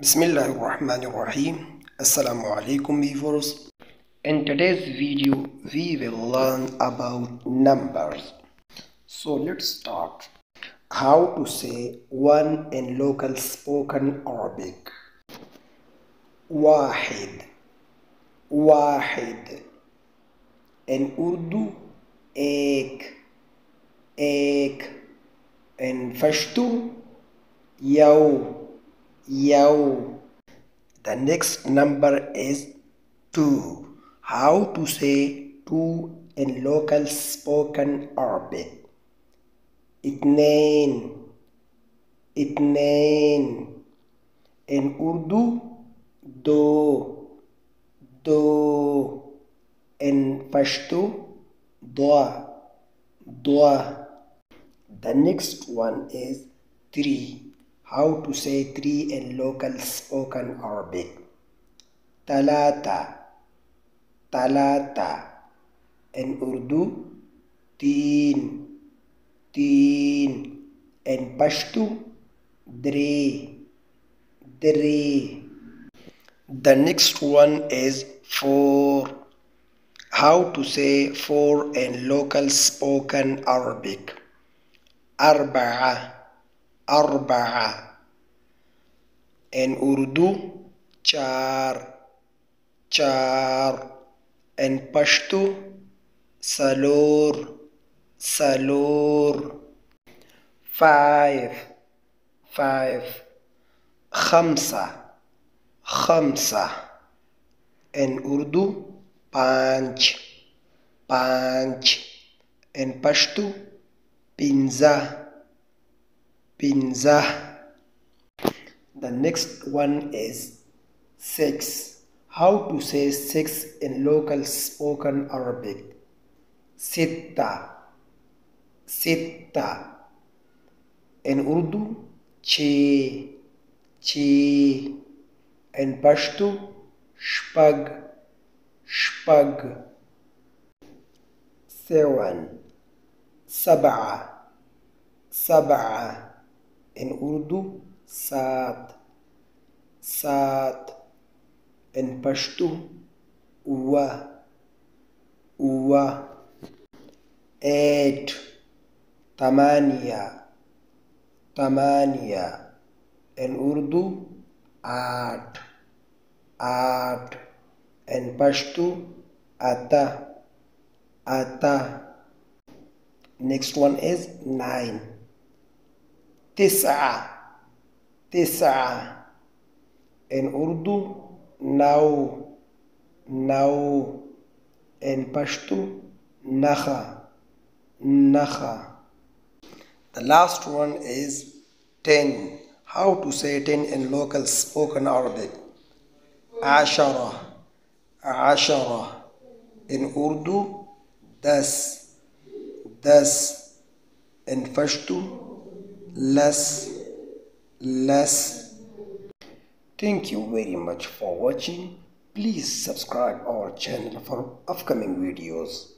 Bismillahirrahmanirrahim. Assalamu alaikum viewers. In today's video, we will learn about numbers. So let's start. How to say one in local spoken Arabic. واحد واحد. In Urdu, एक. In Pashto, Yow. The next number is 2. How to say 2 in local spoken Arabic? اثنين. In Urdu, دو. In Pashto, ضا. The next one is 3. How to say 3 in local spoken Arabic? ثلاثة. In Urdu, तीन. In Pashto, دري. The next one is 4. How to say 4 in local spoken Arabic? أربعة. In Urdu, चार. In Pashto, سلور. 5. خمسة. In Urdu, पाँच. In Pashto, pinza. The next one is 6. How to say 6 in local spoken Arabic? ستة. In Urdu, छः. In Pashto, شپږ. 7. In Urdu, سات. In Pashto, وا. 8. ثمانية. In Urdu, आठ. In Pashto, ata. Next one is 9. تسعة. In Urdu, نو. In Pashto, nakha. The last one is 10. How to say 10 in local spoken Arabic? عشرة. In Urdu, دس. In Pashto, less. Thank you very much for watching. Please subscribe our channel for upcoming videos.